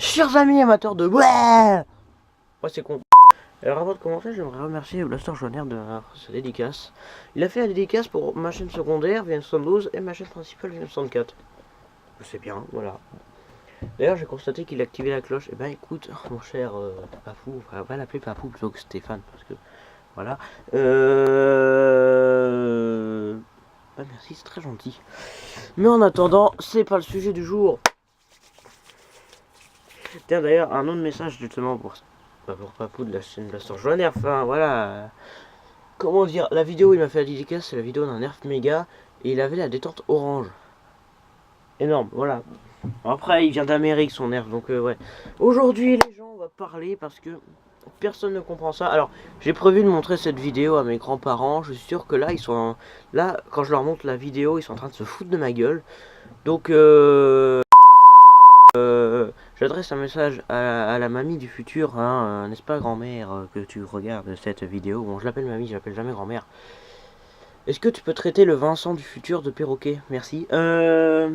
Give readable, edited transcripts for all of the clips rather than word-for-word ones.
Chers amis amateurs de ouais, c'est con. Alors avant de commencer, j'aimerais remercier Blaster Joiner de sa dédicace. Il a fait la dédicace pour ma chaîne secondaire VM72 et ma chaîne principale VM64. C'est bien, voilà. D'ailleurs, j'ai constaté qu'il a activé la cloche. Et ben écoute, mon cher Papou, on va l'appeler Papou plutôt que Stéphane parce que voilà. Bah merci, c'est très gentil. Mais en attendant, c'est pas le sujet du jour. Tiens, d'ailleurs, un autre message justement pour Papou de la chaîne Blaster Joiner. Enfin, voilà. Comment dire, la vidéo où il m'a fait la dédicace, c'est la vidéo d'un Nerf Mega. Et il avait la détente orange. Énorme, voilà. Après, il vient d'Amérique, son Nerf, donc ouais. Aujourd'hui, les gens, on va parler parce que personne ne comprend ça. Alors, j'ai prévu de montrer cette vidéo à mes grands-parents. Je suis sûr que là, ils sont... Là, quand je leur montre la vidéo, ils sont en train de se foutre de ma gueule. Donc, j'adresse un message à la mamie du futur, hein, n'est-ce pas grand-mère, que tu regardes cette vidéo. Bon, je l'appelle mamie, je l'appelle jamais grand-mère. Est-ce que tu peux traiter le Vincent du futur de perroquet? Merci. Ça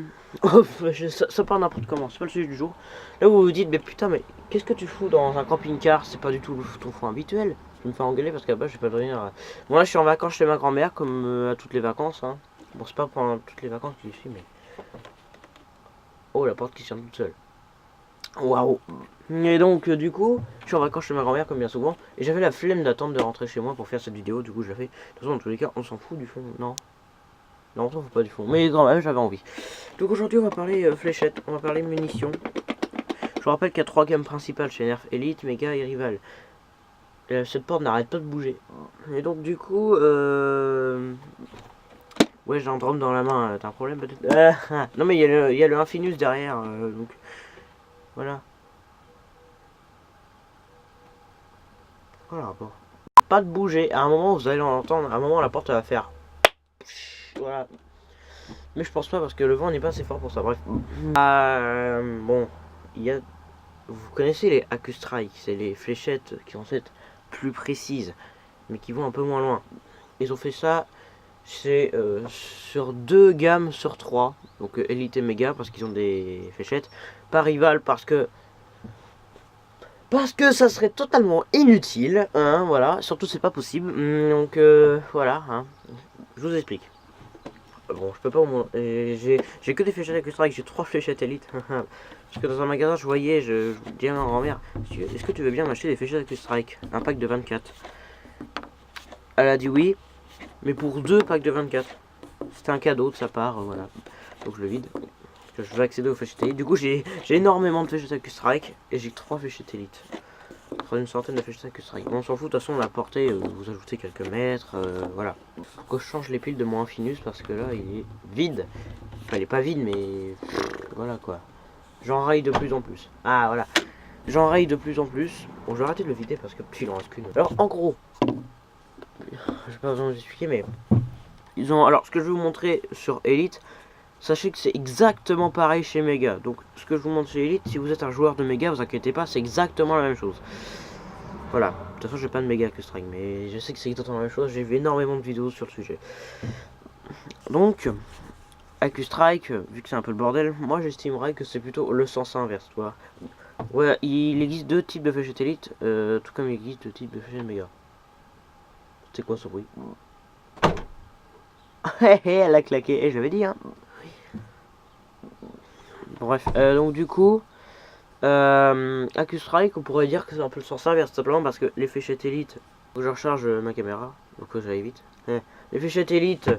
part n'importe comment, c'est pas le sujet du jour. Là vous vous dites, mais putain, mais qu'est-ce que tu fous dans un camping-car? C'est pas du tout ton fond habituel. Je me fais engueuler parce qu'à bas je vais pas venir. Bon, là je suis en vacances chez ma grand-mère, comme à toutes les vacances. Hein. Bon, c'est pas pendant toutes les vacances que je suis, mais... Oh, la porte qui se ferme toute seule. Waouh. Et donc du coup, je suis en vacances chez ma grand-mère comme bien souvent. Et j'avais la flemme d'attendre de rentrer chez moi pour faire cette vidéo. Du coup je la fais. De toute façon dans tous les cas on s'en fout du fond. Non. Non on s'en fout pas du fond. Mais quand même j'avais envie. Donc aujourd'hui on va parler fléchettes. On va parler munitions. Je vous rappelle qu'il y a 3 gammes principales chez Nerf: Elite, Mega et Rival. Cette porte n'arrête pas de bouger. Et donc du coup ouais, j'ai un drone dans la main. T'as un problème peut-être? Non mais il y a le Infinus derrière. Donc voilà. Voilà, bon. Pas de bouger. À un moment, vous allez l'entendre. À un moment, la porte va faire. Voilà. Mais je pense pas parce que le vent n'est pas assez fort pour ça. Bref. Bon, il y a. Vous connaissez les Accustrike, c'est les fléchettes qui vont être plus précises, mais qui vont un peu moins loin. Ils ont fait ça. C'est sur 2 gammes sur 3. Donc Elite et Mega parce qu'ils ont des fléchettes. Pas Rival parce que ça serait totalement inutile, hein, voilà, surtout c'est pas possible, donc voilà, hein. Je vous explique. Bon, je peux pas au moins, j'ai que des fléchettes avec strike, j'ai 3 fléchettes Elite, parce que dans un magasin je voyais, je dis à ma grand-mère, est-ce que tu veux bien m'acheter des fléchettes avec strike, un pack de 24. Elle a dit oui, mais pour 2 packs de 24, c'était un cadeau de sa part, voilà, donc je le vide. Je veux accéder aux fléchettes Elite, du coup j'ai énormément de fléchettes avec strike, et j'ai 3 fléchettes Elite. Une centaine de fléchettes avec strike. Bon, on s'en fout, de toute façon la portée, vous ajoutez quelques mètres, voilà. Faut que je change les piles de mon Infinus parce que là il est vide. Enfin il est pas vide mais voilà quoi. J'enraye de plus en plus. Ah voilà. J'enraye de plus en plus. Bon je vais arrêter de le vider parce que il en reste qu'une. Alors en gros, j'ai pas besoin de vous expliquer mais ils ont. Alors ce que je vais vous montrer sur Elite, sachez que c'est exactement pareil chez Mega. Donc ce que je vous montre chez Elite, si vous êtes un joueur de Mega, vous inquiétez pas, c'est exactement la même chose. Voilà, de toute façon j'ai pas de Mega que strike, mais je sais que c'est exactement la même chose, j'ai vu énormément de vidéos sur le sujet. Donc, Accustrike, vu que c'est un peu le bordel, moi j'estimerais que c'est plutôt le sens inverse, tu vois. Ouais, il existe 2 types de fléchettes Elite, tout comme il existe 2 types de fléchettes Mega. C'est quoi ce bruit? Elle a claqué, et je l'avais dit, hein. Bref, donc du coup... Accustrike, on pourrait dire que c'est un peu le sens inverse, simplement parce que les fléchettes Elite, faut que je recharge ma caméra, donc j'aille vite. Les fléchettes Elite,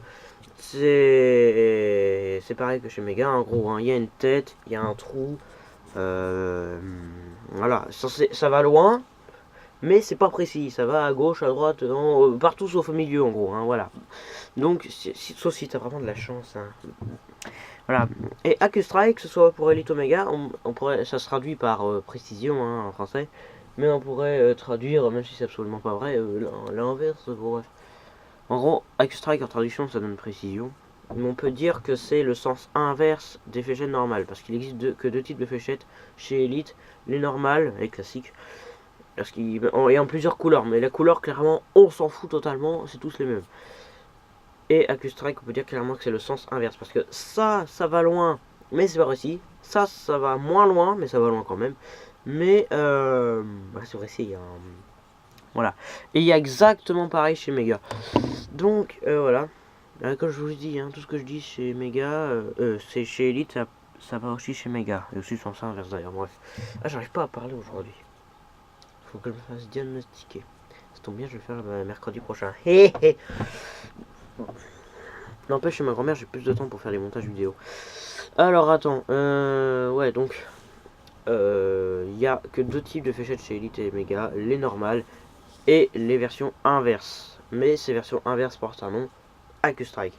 c'est pareil que chez Mega, en gros, hein. Il y a une tête, il y a un trou, voilà, ça va loin, mais c'est pas précis, ça va à gauche, à droite, partout sauf au milieu, en gros, hein, voilà. Donc, sauf si t'as vraiment de la chance, hein. Voilà. Et Accustrike, que ce soit pour Elite Omega, on pourrait, ça se traduit par précision, hein, en français, mais on pourrait traduire, même si c'est absolument pas vrai, l'inverse, bref. En gros, Accustrike en traduction ça donne précision, mais on peut dire que c'est le sens inverse des fléchettes normales, parce qu'il existe que 2 types de fléchettes chez Elite, les normales, les classiques, et en plusieurs couleurs, mais la couleur clairement on s'en fout totalement, c'est tous les mêmes. Et Accustrike, on peut dire clairement que c'est le sens inverse, parce que ça va loin, mais c'est pas précis. Ça va moins loin, mais ça va loin quand même. Mais c'est vrai, c'est voilà. Et il y a exactement pareil chez Mega. Donc voilà. Comme je vous dis, hein, tout ce que je dis chez Mega, c'est chez Elite, ça va aussi chez Mega. Et aussi sans ça inverse d'ailleurs. Bref. Ah, j'arrive pas à parler aujourd'hui. Faut que je me fasse diagnostiquer. Ça tombe bien, je vais faire mercredi prochain. Hé hé. N'empêche, chez ma grand-mère, j'ai plus de temps pour faire les montages vidéo. Alors attends, ouais, donc il y a que deux types de fléchettes chez Elite et Mega, les normales et les versions inverses. Mais ces versions inverses portent un nom, AccuStrike.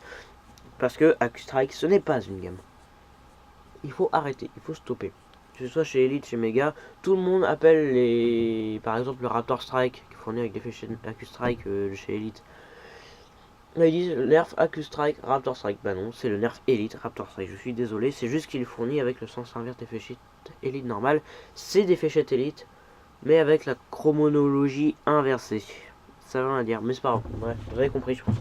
Parce que AccuStrike, ce n'est pas une gamme. Il faut arrêter, il faut stopper. Que ce soit chez Elite, chez Mega, tout le monde appelle les... Par exemple le Raptor Strike, qui est fourni avec des fléchettes AccuStrike chez Elite. Là, ils disent Nerf AccuStrike Raptor Strike. Bah non, c'est le Nerf Elite Raptor Strike. Je suis désolé, c'est juste qu'il est fourni avec le sens inverse des fléchettes Elite normales. C'est des fléchettes Elite, mais avec la chromonologie inversée. Ça veut rien dire, mais c'est pas grave. Ouais, vous avez compris, je pense.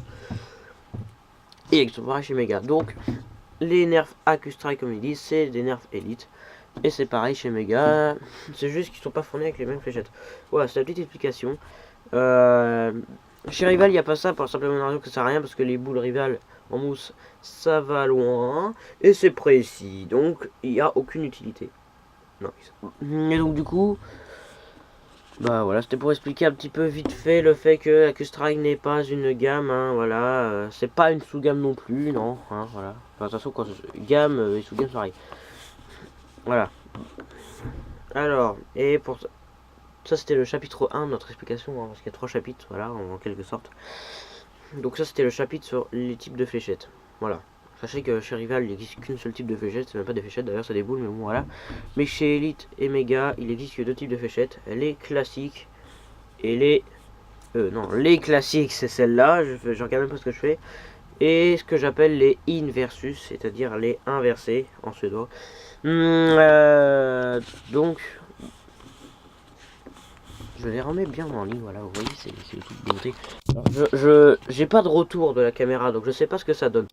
Et exactement chez Mega. Donc, les Nerf AccuStrike, comme ils disent, c'est des Nerf Elite. Et c'est pareil chez Mega. C'est juste qu'ils sont pas fournis avec les mêmes fléchettes. Voilà, c'est la petite explication. Chez Rival, il n'y a pas ça pour simplement raison que ça sert à rien parce que les boules Rival en mousse, ça va loin et c'est précis, donc il n'y a aucune utilité. Non. Et donc du coup, bah voilà, c'était pour expliquer un petit peu vite fait le fait que AccuStrike n'est pas une gamme, hein, voilà, c'est pas une sous-gamme non plus, non, hein, voilà. Enfin, de toute façon, quand gamme et sous-gamme, c'est pareil. Voilà. Alors, et pour ça, c'était le chapitre 1 de notre explication, hein, parce qu'il y a 3 chapitres, voilà, en quelque sorte. Donc ça, c'était le chapitre sur les types de fléchettes. Voilà. Sachez que chez Rival, il n'existe qu'une seule type de fléchette, c'est même pas des fléchettes, d'ailleurs, c'est des boules, mais bon, voilà. Mais chez Elite et Mega, il existe que deux types de fléchettes, les classiques et les... non, les classiques, c'est celle-là, je regarde même pas ce que je fais. Et ce que j'appelle les inversus, c'est-à-dire les inversés, en suédois. Donc... Je les remets bien en ligne, voilà, vous voyez, c'est toute beauté. Alors, j'ai pas de retour de la caméra, donc je sais pas ce que ça donne.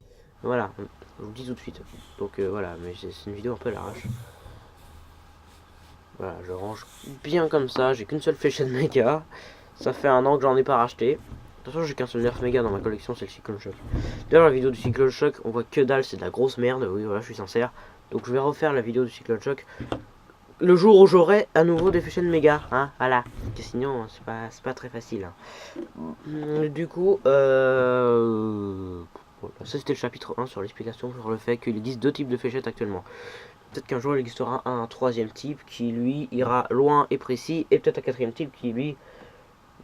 Voilà, je vous le dis tout de suite. Donc voilà, mais c'est une vidéo un peu à l'arrache. Voilà, je range bien comme ça, j'ai qu'une seule fléchette méga. Ça fait un an que j'en ai pas racheté. De toute façon, j'ai qu'un seul Nerf méga dans ma collection, c'est le Cyclone Shock. D'ailleurs, la vidéo du Cyclone Shock, on voit que dalle, c'est de la grosse merde, oui, voilà, je suis sincère. Donc je vais refaire la vidéo du Cyclone Shock le jour où j'aurai à nouveau des fléchettes méga, hein, voilà. Parce que sinon, c'est pas très facile. Hein. Du coup, voilà. Ça c'était le chapitre 1 sur l'explication sur le fait qu'il existe deux types de fléchettes actuellement. Peut-être qu'un jour il existera un troisième type qui lui ira loin et précis, et peut-être un quatrième type qui lui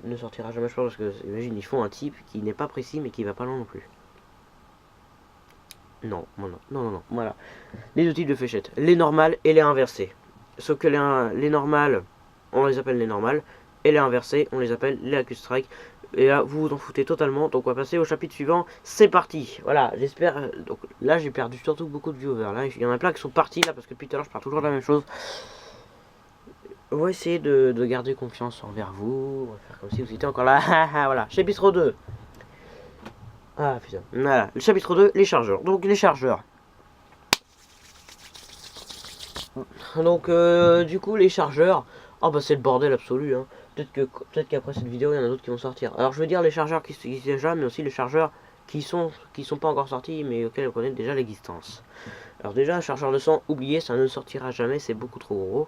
ne sortira jamais, je pense, parce que imagine ils font un type qui n'est pas précis mais qui va pas loin non plus. Non, non, voilà. Les deux types de fléchettes, les normales et les inversées. Sauf que les normales, on les appelle les normales, et les inversées, on les appelle les AccuStrike. Et là, vous vous en foutez totalement, donc on va passer au chapitre suivant. C'est parti. Voilà, j'espère. Donc là, j'ai perdu surtout beaucoup de viewers. Là, il y en a plein qui sont partis là, parce que depuis tout à l'heure, je parle toujours de la même chose. On va essayer de garder confiance envers vous. On va faire comme si vous étiez encore là. Voilà, chapitre 2. Ah putain. Voilà, le chapitre 2, les chargeurs. Donc les chargeurs. Donc du coup les chargeurs, oh bah c'est le bordel absolu, hein. Peut-être qu'après cette vidéo il y en a d'autres qui vont sortir. Alors je veux dire les chargeurs qui existent déjà, mais aussi les chargeurs qui sont pas encore sortis mais auxquels on connaît déjà l'existence. Alors déjà un chargeur de sang, oubliez, ça ne sortira jamais, c'est beaucoup trop gros.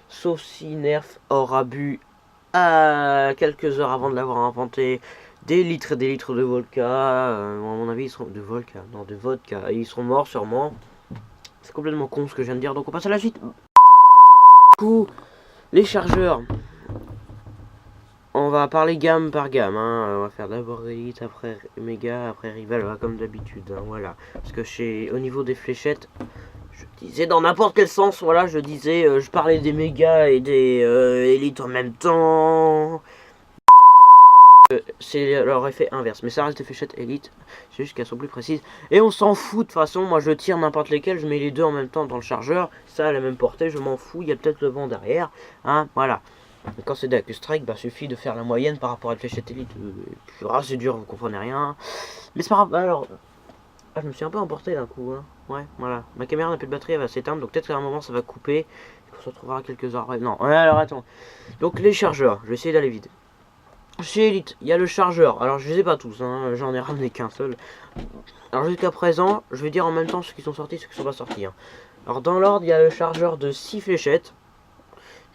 Sauf si Nerf aura bu à quelques heures avant de l'avoir inventé des litres et des litres de vodka. À mon avis ils seront de vodka, non de vodka, et ils seront morts sûrement. C'est complètement con ce que je viens de dire, donc on passe à la suite. Du coup, les chargeurs. On va parler gamme par gamme, hein. On va faire d'abord Elite, après Mega, après Rival, voilà, comme d'habitude, hein, voilà. Parce que au niveau des fléchettes, je disais dans n'importe quel sens, voilà, je disais, je parlais des Mega et des Elite en même temps. C'est leur effet inverse, mais ça reste des fléchettes Elite, c'est juste qu'elles sont plus précises. Et on s'en fout de toute façon, moi je tire n'importe lesquelles, je mets les deux en même temps dans le chargeur, ça a la même portée, je m'en fous, il y a peut-être le vent derrière, hein, voilà. Et quand c'est des AccuStrike, bah suffit de faire la moyenne par rapport à la fléchette Elite, c'est dur, vous comprenez rien. Mais c'est pas grave, alors, je me suis un peu emporté d'un coup, hein. ouais, voilà. Ma caméra n'a plus de batterie, elle va s'éteindre, donc peut-être qu'à un moment ça va couper. On se retrouvera à quelques heures. Non, alors attends. Donc les chargeurs, je vais essayer d'aller vite. Chez Elite, il y a le chargeur. Alors je les ai pas tous, hein. J'en ai ramené qu'un seul. Alors jusqu'à présent, je vais dire en même temps ceux qui sont sortis et ceux qui sont pas sortis. Hein. Alors dans l'ordre, il y a le chargeur de 6 fléchettes.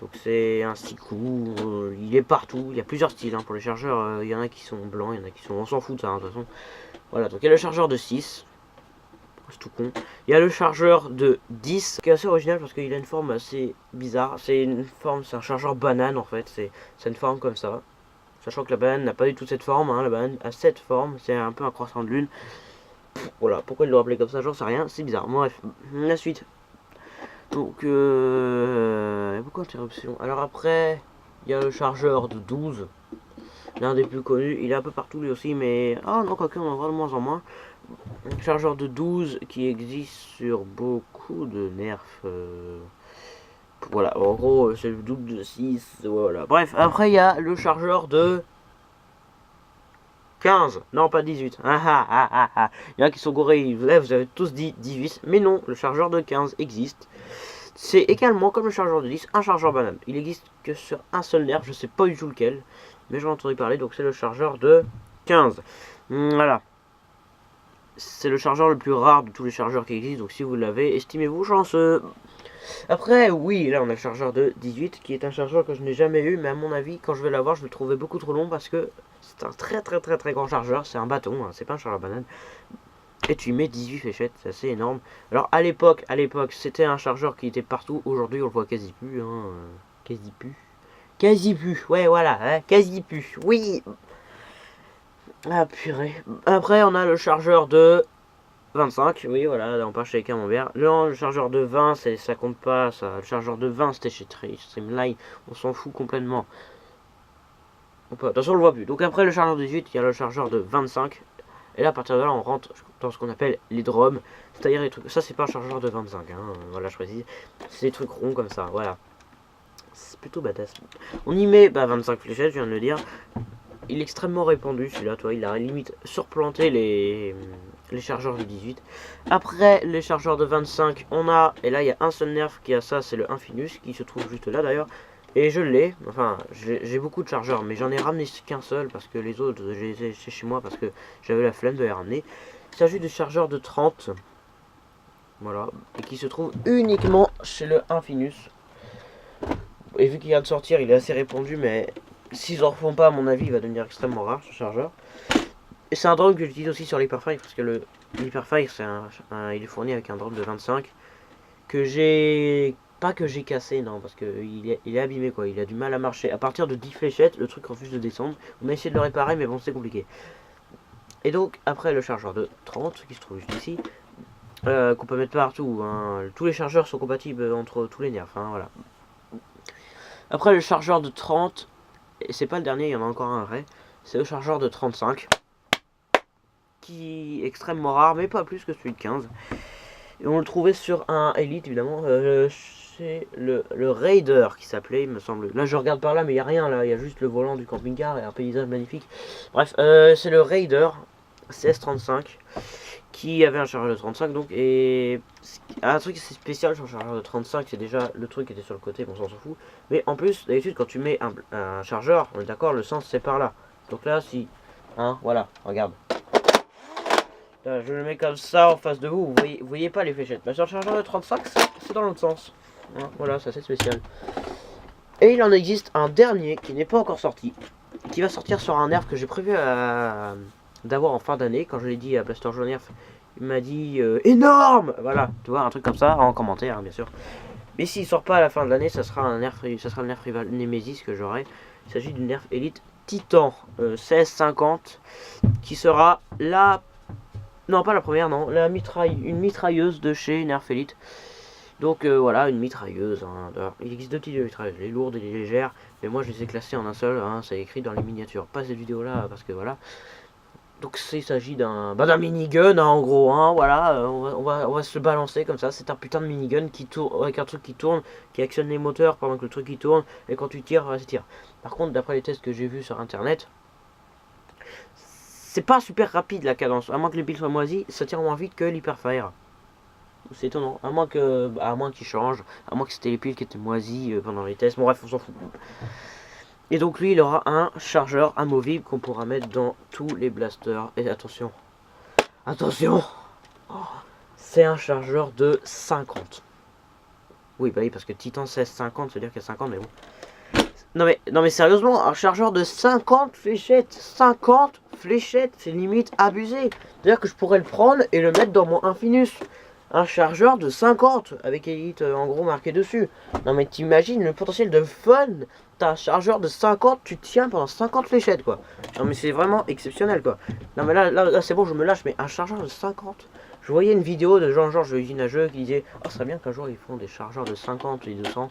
Donc c'est un 6 coups, il est partout, il y a plusieurs styles hein, pour les chargeurs, il y en a qui sont blancs, il y en a qui sont... On s'en fout de ça hein, de toute façon. Voilà, donc il y a le chargeur de 6, c'est tout con. Il y a le chargeur de 10, qui est assez original parce qu'il a une forme assez bizarre. C'est une forme, c'est un chargeur banane en fait, c'est une forme comme ça. Sachant que la banane n'a pas du tout cette forme, hein, la banane a cette forme, c'est un peu un croissant de lune. Voilà, pourquoi ils l'ont appelé comme ça, j'en sais rien, c'est bizarre. Bon, bref, la suite. Donc, beaucoup d'interruptions. Alors après, il y a le chargeur de 12, l'un des plus connus. Il est un peu partout lui aussi, mais... Ah non, quoique, on en voit de moins en moins. Un chargeur de 12 qui existe sur beaucoup de nerfs. Voilà, en gros, c'est le double de 6. Voilà. Bref, après, il y a le chargeur de 15. Non, pas 18. Ah ah ah ah ah. Il y en a qui sont gorés. Là, vous avez tous dit 18. Mais non, le chargeur de 15 existe. C'est également, comme le chargeur de 10, un chargeur banane. Il existe que sur un seul nerf, je sais pas du tout lequel, mais j'en ai entendu parler, donc c'est le chargeur de 15. Voilà. C'est le chargeur le plus rare de tous les chargeurs qui existent, donc si vous l'avez, estimez-vous chanceux. Après, oui, là on a le chargeur de 18, qui est un chargeur que je n'ai jamais eu, mais à mon avis, quand je vais l'avoir, je vais le trouver beaucoup trop long, parce que c'est un très grand chargeur, c'est un bâton, hein, c'est pas un chargeur banane. Et tu y mets 18 fléchettes, c'est assez énorme. Alors à l'époque, c'était un chargeur qui était partout. Aujourd'hui, on le voit quasi plus. Hein. Quasi plus. Quasi plus, ouais, voilà, hein, quasi plus. Oui. Ah purée. Après, on a le chargeur de 25. Oui, voilà, là on part chez Camembert. Le chargeur de 20, ça compte pas. Ça. Le chargeur de 20, c'était chez Streamline. On s'en fout complètement. De toute façon, on le voit plus. Donc après le chargeur de 18, il y a le chargeur de 25. Et là, à partir de là, on rentre dans ce qu'on appelle les drums. C'est-à-dire les trucs. Ça, c'est pas un chargeur de 25, hein, voilà, je précise. C'est des trucs ronds comme ça, voilà. C'est plutôt badass. On y met 25 fléchettes, je viens de le dire. Il est extrêmement répandu, celui-là, toi. Il a limite surplanté les chargeurs de 18. Après les chargeurs de 25, on a. Et là, il y a un seul nerf qui a ça, c'est le Infinus, qui se trouve juste là d'ailleurs. Et je l'ai, enfin j'ai beaucoup de chargeurs, mais j'en ai ramené qu'un seul parce que les autres, j'ai les ai chez moi parce que j'avais la flemme de les ramener. Il s'agit du chargeur de 30, voilà, et qui se trouve uniquement chez le Infinus. Et vu qu'il vient de sortir, il est assez répandu, mais s'ils en refont pas, à mon avis, il va devenir extrêmement rare ce chargeur. Et c'est un drone que j'utilise aussi sur l'Hyperfire parce que l'Hyperfire, il est fourni avec un drone de 25 que j'ai... Pas que j'ai cassé, non, parce qu'il est abîmé, quoi. Il a du mal à marcher. À partir de 10 fléchettes, le truc refuse de descendre. On a essayé de le réparer, mais bon, c'est compliqué. Et donc, après le chargeur de 30, qui se trouve juste ici, qu'on peut mettre partout. Hein. Tous les chargeurs sont compatibles entre tous les nerfs, hein, voilà. Après le chargeur de 30, et c'est pas le dernier, il y en a encore un vrai. C'est le chargeur de 35, qui est extrêmement rare, mais pas plus que celui de 15. Et on le trouvait sur un Elite, évidemment. C'est le Raider qui s'appelait, il me semble. Là, je regarde par là, mais il n'y a rien là. Il y a juste le volant du camping-car et un paysage magnifique. Bref, c'est le Raider CS35 qui avait un chargeur de 35. Donc, et un truc assez spécial sur le chargeur de 35, c'est déjà le truc qui était sur le côté, bon, on s'en fout. Mais en plus, d'habitude, quand tu mets un chargeur, on est d'accord, le sens c'est par là. Donc là, si. Hein, voilà, regarde. Là, je le mets comme ça en face de vous, vous voyez pas les fléchettes. Mais sur le chargeur de 35, c'est dans l'autre sens. Hein, voilà, c'est assez spécial. Et il en existe un dernier qui n'est pas encore sorti, qui va sortir sur un nerf que j'ai prévu d'avoir en fin d'année. Quand je l'ai dit à Blaster Joe Nerf, il m'a dit énorme. Voilà, tu vois, un truc comme ça en commentaire, hein, bien sûr. Mais s'il sort pas à la fin de l'année, ça sera le nerf rival Nemesis que j'aurai. Il s'agit du nerf Elite Titan 1650, qui sera la... Non, pas la première, non. Une mitrailleuse de chez Nerf Elite. Donc voilà, une mitrailleuse. Hein. Il existe deux types de mitrailleuses, les lourdes et les légères. Mais moi, je les ai classées en un seul. Hein, c'est écrit dans les miniatures. Pas cette vidéo-là, parce que voilà. Donc il s'agit d'un minigun, hein, en gros. Hein, voilà, on va se balancer comme ça. C'est un putain de minigun qui tourne, avec un truc qui tourne, qui actionne les moteurs pendant que le truc qui tourne. Et quand tu tires, ça tire. Par contre, d'après les tests que j'ai vus sur internet, c'est pas super rapide la cadence, à moins que les piles soient moisies, ça tire moins vite que l'Hyperfire. C'est étonnant, à moins qu'il change, à moins que c'était les piles qui étaient moisies pendant les tests. Bon bref, on s'en fout. Et donc lui, il aura un chargeur amovible qu'on pourra mettre dans tous les blasters. Et attention, attention, c'est un chargeur de 50. Oui, bah oui, parce que Titan 16 50, ça veut dire qu'il y a 50, mais bon. Non mais sérieusement, un chargeur de 50 fléchettes, 50 fléchettes, c'est limite abusé. C'est-à-dire que je pourrais le prendre et le mettre dans mon Infinus. Un chargeur de 50 avec Elite en gros marqué dessus. Non mais t'imagines le potentiel de fun. T'as un chargeur de 50, tu tiens pendant 50 fléchettes quoi. Non mais c'est vraiment exceptionnel quoi. Non mais là c'est bon, je me lâche, mais un chargeur de 50. Je voyais une vidéo de Jean-Georges Usinageux qui disait oh, ça serait bien qu'un jour ils font des chargeurs de 50 et 200.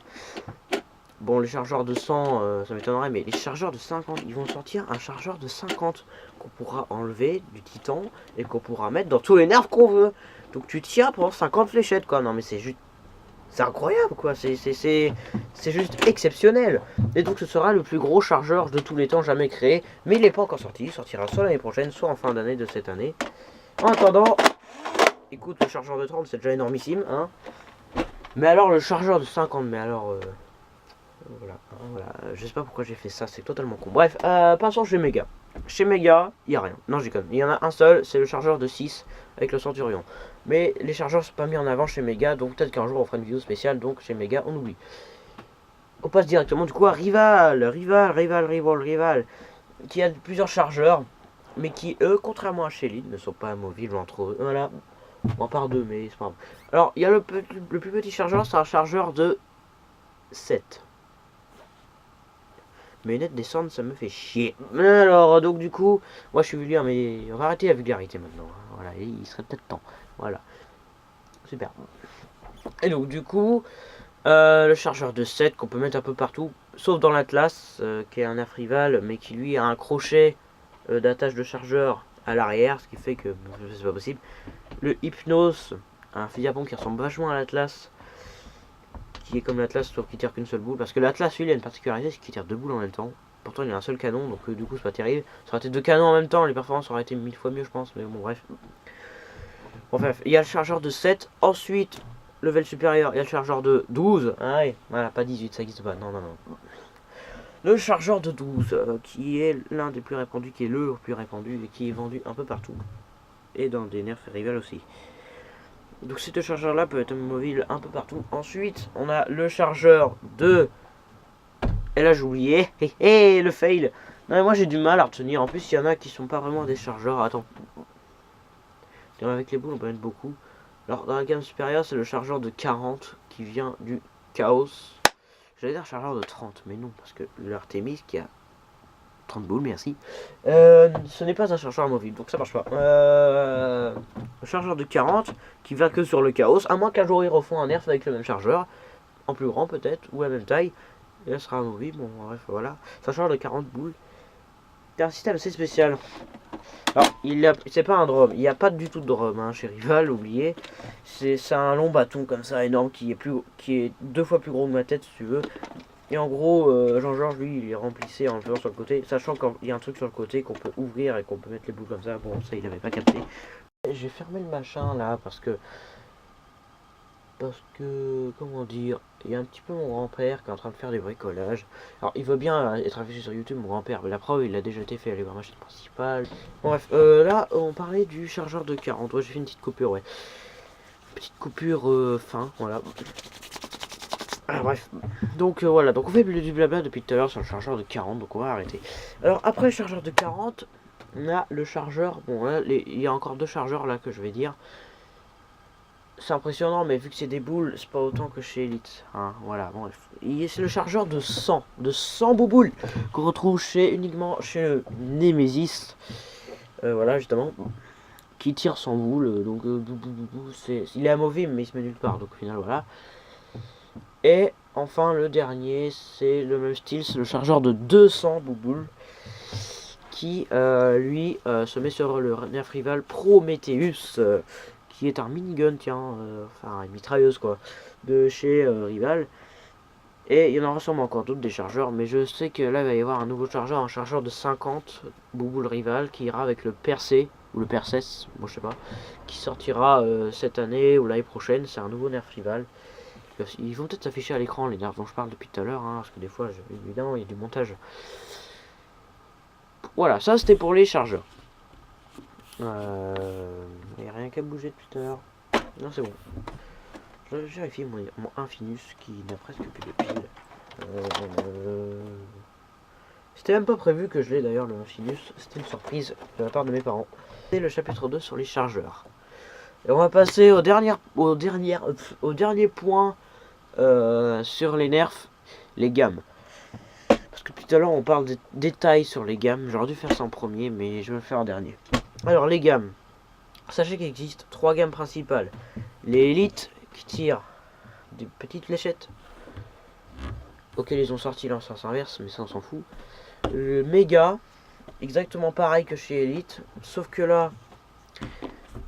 Bon, les chargeurs de 100, ça m'étonnerait, mais les chargeurs de 50, ils vont sortir un chargeur de 50 qu'on pourra enlever du Titan et qu'on pourra mettre dans tous les nerfs qu'on veut. Donc tu tiens pendant 50 fléchettes, quoi. Non, mais c'est juste... C'est incroyable, quoi. C'est juste exceptionnel. Et donc ce sera le plus gros chargeur de tous les temps jamais créé. Mais il n'est pas encore sorti. Il sortira soit l'année prochaine, soit en fin d'année de cette année. En attendant, écoute, le chargeur de 30, c'est déjà énormissime, hein. Mais alors, le chargeur de 50, mais alors... Voilà, je sais pas pourquoi j'ai fait ça, c'est totalement con. Bref, passons chez Mega. Chez Mega, il n'y a rien. Non, j'y connais. Il y en a un seul, c'est le chargeur de 6 avec le Centurion. Mais les chargeurs sont pas mis en avant chez Mega, donc peut-être qu'un jour on fera une vidéo spéciale, donc chez Mega, on oublie. On passe directement du coup à Rival, qui a plusieurs chargeurs, mais qui eux, contrairement à chez Elite, ne sont pas amovibles entre eux. Voilà, on part deux, mais c'est pas grave. Alors, il y a le plus petit chargeur, c'est un chargeur de 7. Mes lunettes descendent, ça me fait chier. Alors, donc du coup, moi je suis vulgaire, mais on va arrêter la vulgarité maintenant. Voilà, il serait peut-être temps. Voilà. Super. Et donc du coup, le chargeur de 7 qu'on peut mettre un peu partout, sauf dans l'Atlas, qui est un Nerf rival, mais qui lui a un crochet d'attache de chargeur à l'arrière, ce qui fait que c'est pas possible. Le Hypnos, un fusil à pompe qui ressemble vachement à l'Atlas, qui est comme l'Atlas sauf qu'il tire qu'une seule boule, parce que l'Atlas lui il a une particularité, c'est qu'il tire deux boules en même temps. Pourtant il a un seul canon, donc du coup c'est pas terrible. Ça aurait été deux canons en même temps, les performances auraient été 1000 fois mieux je pense, mais bon bref. Bon, bref, il y a le chargeur de 7, ensuite level supérieur, il y a le chargeur de 12, ah ouais, voilà, pas 18, ça existe pas, non. Le chargeur de 12, qui est l'un des plus répandus, qui est le plus répandu, et qui est vendu un peu partout. Et dans des nerfs rivales aussi. Donc ce chargeur là peut être mobile un peu partout. Ensuite on a le chargeur de... Et là j'ai oublié. Le fail. Non mais moi j'ai du mal à retenir. En plus il y en a qui sont pas vraiment des chargeurs. Attends. Avec les boules on peut mettre beaucoup. Alors dans la gamme supérieure c'est le chargeur de 40 qui vient du Chaos. J'allais dire chargeur de 30 mais non parce que l'Artemis qui a 30 boules, merci. Ce n'est pas un chargeur amovible, donc ça marche pas. Le chargeur de 40 qui va que sur le chaos, à moins qu'un jour ils refont un nerf avec le même chargeur, en plus grand peut-être, ou à la même taille. Et là sera amovible, bon bref voilà. C'est un chargeur de 40 boules. C'est un système assez spécial. Alors, c'est pas un drum, il n'y a pas du tout de drum hein, chez Rival, oubliez. C'est un long bâton comme ça, énorme, qui est deux fois plus gros que ma tête si tu veux. Et en gros, Jean-Georges, lui, il est remplissé en le faisant sur le côté, sachant qu'il y a un truc sur le côté qu'on peut ouvrir et qu'on peut mettre les boules comme ça. Bon, ça, il avait pas capté. J'ai fermé le machin, là, parce que, comment dire, il y a un petit peu mon grand-père qui est en train de faire des bricolages. Alors, il veut bien être affiché sur YouTube, mon grand-père, mais la preuve, il a déjà été fait, allez voir ma chaîne principale. Bon, bref, là, on parlait du chargeur de 40. Ouais, j'ai fait une petite coupure, ouais. Petite coupure fin, voilà. Ah, bref, donc voilà, donc on fait du blabla depuis tout à l'heure sur le chargeur de 40, donc on va arrêter. Alors après le chargeur de 40, on a le chargeur, bon là, il y a encore deux chargeurs là que je vais dire. C'est impressionnant, mais vu que c'est des boules, c'est pas autant que chez Elite, hein, voilà, bon bref. C'est le chargeur de 100 bouboules, qu'on retrouve uniquement chez le Nemesis, voilà justement, qui tire 100 boules, donc il est amovible mais il se met nulle part, donc au final voilà. Et enfin le dernier c'est le même style, c'est le chargeur de 200 bouboules qui lui se met sur le nerf rival Prometheus qui est un minigun tiens, enfin une mitrailleuse quoi, de chez Rival. Et il y en aura sûrement encore d'autres des chargeurs, mais je sais que là il va y avoir un nouveau chargeur, un chargeur de 50 bouboules Rival qui ira avec le percé ou le Perses, bon je sais pas, qui sortira cette année ou l'année prochaine. C'est un nouveau nerf rival. Ils vont peut-être s'afficher à l'écran les nerfs dont je parle depuis tout à l'heure, hein, parce que des fois, évidemment, il y a du montage. Voilà, ça c'était pour les chargeurs. Il n'y a rien qu'à bouger depuis tout à l'heure. Non, c'est bon. Je vérifie mon Infinus qui n'a presque plus de piles. C'était même pas prévu que je l'ai d'ailleurs, le Infinus. C'était une surprise de la part de mes parents. C'est le chapitre 2 sur les chargeurs. Et on va passer au dernier point sur les nerfs, les gammes. Parce que tout à l'heure on parle des détails sur les gammes. J'aurais dû faire ça en premier, mais je vais le faire en dernier. Alors les gammes. Sachez qu'il existe 3 gammes principales. Les élites qui tirent des petites fléchettes. Ok, ils ont sorti leur sens inverse, mais ça on s'en fout. Le méga, exactement pareil que chez Elite, sauf que là,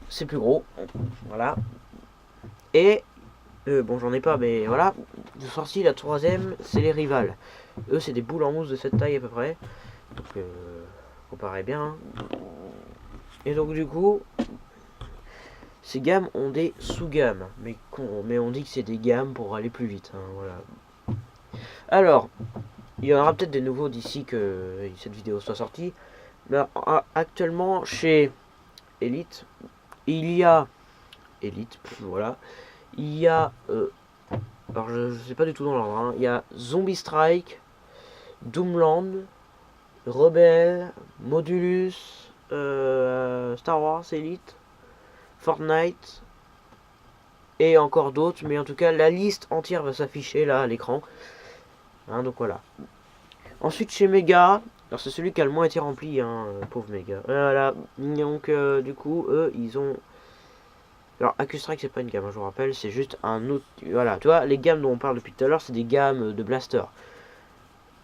c'est plus gros. Voilà. Et, bon, j'en ai pas, mais voilà. De sortie, la troisième, c'est les rivales. Eux, c'est des boules en mousse de cette taille à peu près. Donc, comparez bien. Hein. Et donc, du coup, ces gammes ont des sous-gammes. Mais on dit que c'est des gammes pour aller plus vite. Hein, voilà. Alors, il y en aura peut-être des nouveaux d'ici que cette vidéo soit sortie. Mais actuellement, chez Elite, il y a Elite, voilà. Il y a alors je sais pas du tout dans l'ordre, hein. Il y a Zombie Strike, Doomland, Rebel, Modulus, Star Wars Elite, Fortnite et encore d'autres, mais en tout cas la liste entière va s'afficher là à l'écran. Hein, donc voilà. Ensuite chez Mega, alors c'est celui qui a le moins été rempli, hein, pauvre Mega. Voilà, donc du coup eux ils ont... Alors Accustrike c'est pas une gamme, hein, je vous rappelle, c'est juste un autre... Voilà, tu vois, les gammes dont on parle depuis tout à l'heure c'est des gammes de blaster.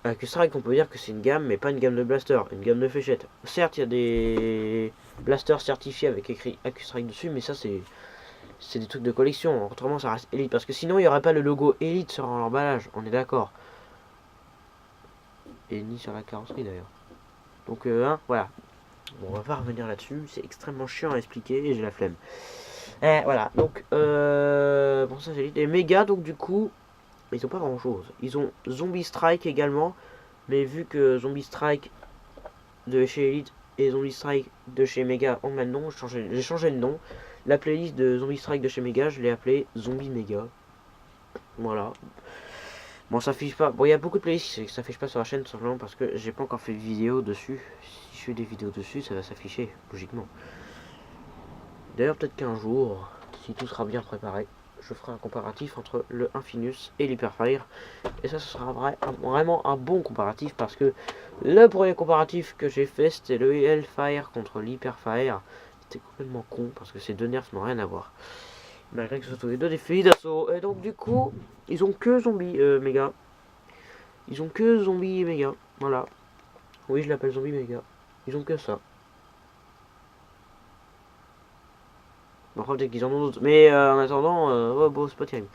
Accustrike on peut dire que c'est une gamme, mais pas une gamme de blaster, une gamme de fléchettes. Certes il y a des blasters certifiés avec écrit Accustrike dessus, mais ça c'est des trucs de collection, autrement ça reste Elite, parce que sinon il n'y aurait pas le logo Elite sur l'emballage, on est d'accord. Et ni sur la carrosserie d'ailleurs. Donc hein, voilà. Bon, on va pas revenir là-dessus, c'est extrêmement chiant à expliquer et j'ai la flemme. Voilà, donc bon ça c'est les méga, donc du coup ils ont pas grand chose. Ils ont Zombie Strike également, mais vu que Zombie Strike de chez Elite et Zombie Strike de chez Mega ont le même nom, j'ai changé de nom. La playlist de Zombie Strike de chez Mega, je l'ai appelée Zombie Mega. Voilà. Bon, ça affiche pas. Bon, il y a beaucoup de playlists qui s'affichent pas sur la chaîne, simplement parce que j'ai pas encore fait de vidéo dessus. Si je fais des vidéos dessus, ça va s'afficher, logiquement. D'ailleurs, peut-être qu'un jour, si tout sera bien préparé, je ferai un comparatif entre le Infinus et l'Hyperfire. Et ça, ce sera vraiment un bon comparatif, parce que le premier comparatif que j'ai fait, c'était le Hellfire contre l'Hyperfire. C'était complètement con, parce que ces deux nerfs n'ont rien à voir. Malgré que ce soit tous les deux des fusils d'assaut. Et donc, du coup, ils ont que zombies méga. Ils ont que zombies méga. Voilà. Oui, je l'appelle zombie méga. Ils ont que ça. Bon, peut-être qu'ils en ont d'autres. Mais en attendant, ouais, bon, c'est pas terrible.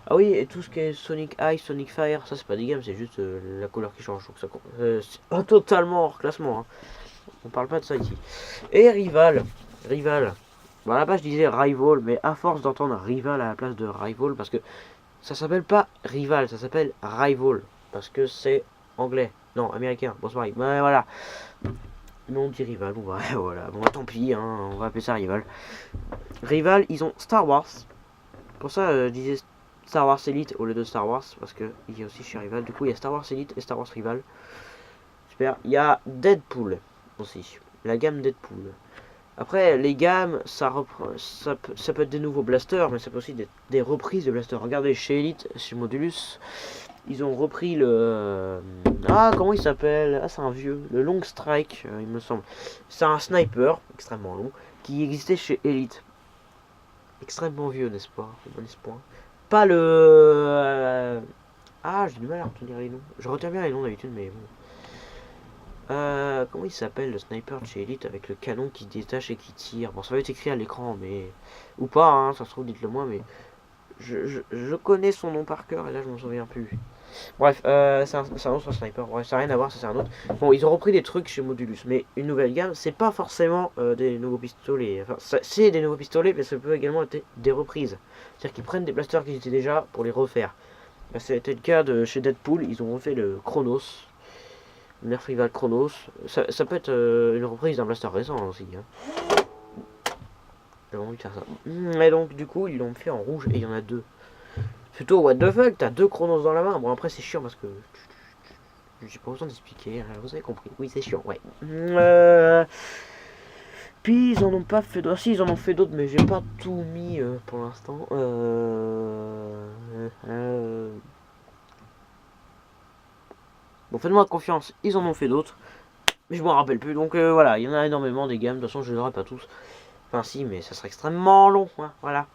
Ah oui, et tout ce qui est Sonic Ice, Sonic Fire, ça c'est pas des gammes, c'est juste la couleur qui change. Donc ça c'est totalement hors classement. Hein. On parle pas de ça ici. Et Rival. Rival. Bon, à la base je disais Rival, mais à force d'entendre Rival à la place de Rival, parce que ça s'appelle pas Rival, ça s'appelle Rival. Parce que c'est anglais. Non, américain. Bon, c'est pareil. Mais voilà. Non, on dit Rival. Bon, bah, voilà. Bon, tant pis, hein, on va appeler ça Rival. Rival, ils ont Star Wars. Pour ça, je disais Star Wars Elite au lieu de Star Wars. Parce qu'il y a aussi chez Rival. Du coup, il y a Star Wars Elite et Star Wars Rival. Super. Il y a Deadpool aussi. La gamme Deadpool. Après, les gammes, ça peut être des nouveaux blasters, mais ça peut aussi être des reprises de blasters. Regardez, chez Elite, chez Modulus, ils ont repris le... Ah, comment il s'appelle? Ah, c'est un vieux. Le Long Strike, il me semble. C'est un sniper, extrêmement long, qui existait chez Elite. Extrêmement vieux, n'est-ce pas? Pas le... Ah, j'ai du mal à retenir les noms. Je retiens bien les noms d'habitude, mais bon. Comment il s'appelle le sniper de chez Elite avec le canon qui détache et qui tire? Bon, ça va être écrit à l'écran, mais... Ou pas, hein, ça se trouve, dites-le moi, mais... Je connais son nom par cœur, et là, je m'en souviens plus. Bref, c'est un autre sniper. Bref, ça n'a rien à voir, ça c'est un autre. Bon, ils ont repris des trucs chez Modulus, mais une nouvelle gamme, c'est pas forcément des nouveaux pistolets. Enfin, c'est des nouveaux pistolets, mais ça peut également être des reprises. C'est-à-dire qu'ils prennent des blasters qui étaient déjà pour les refaire. Bah, c'était le cas de chez Deadpool, ils ont refait le Chronos. Nerf Rival Chronos. Ça peut être une reprise d'un blaster récent aussi. Hein. J'avais envie de faire ça. Mais donc, du coup, ils l'ont fait en rouge et il y en a deux. Plutôt, what the fuck, t'as deux Chronos dans la main. Bon, après, c'est chiant parce que. J'ai pas besoin d'expliquer, hein, vous avez compris. Oui, c'est chiant, ouais. Puis, ils en ont pas fait d'autres. Si, ils en ont fait d'autres, mais j'ai pas tout mis pour l'instant. Bon, faites-moi confiance, ils en ont fait d'autres. Mais je m'en rappelle plus. Donc, voilà, il y en a énormément des gammes. De toute façon, je les aurai pas tous. Enfin, si, mais ça serait extrêmement long. Hein, voilà.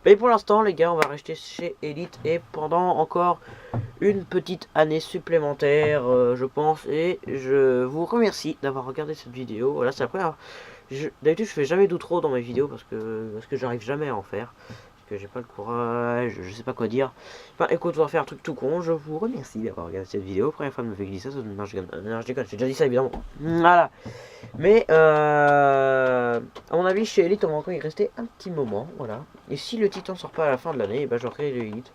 Mais pour l'instant, les gars, on va rester chez Elite. Et pendant encore une petite année supplémentaire, je pense. Et je vous remercie d'avoir regardé cette vidéo. Voilà, c'est la première. D'habitude, je fais jamais d'outro dans mes vidéos parce que j'arrive jamais à en faire. Parce que j'ai pas le courage, je sais pas quoi dire. Enfin, écoute, on va faire un truc tout con. Je vous remercie d'avoir regardé cette vidéo. Première fois, me fait glisser ça. Non, je déconne, j'ai déjà dit ça évidemment. Voilà. Mais, à mon avis, chez Elite, on va encore y rester un petit moment. Voilà. Et si le Titan sort pas à la fin de l'année, bah, j'aurai l'Elite.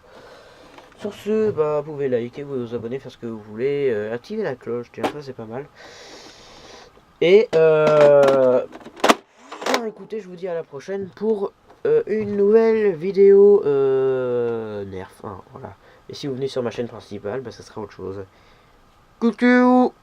Sur ce, bah, vous pouvez liker, vous abonner, faire ce que vous voulez, activer la cloche, tiens, ça c'est pas mal. Et écoutez, je vous dis à la prochaine pour une nouvelle vidéo Nerf. Hein, voilà. Et si vous venez sur ma chaîne principale, bah, ça sera autre chose. Coucou!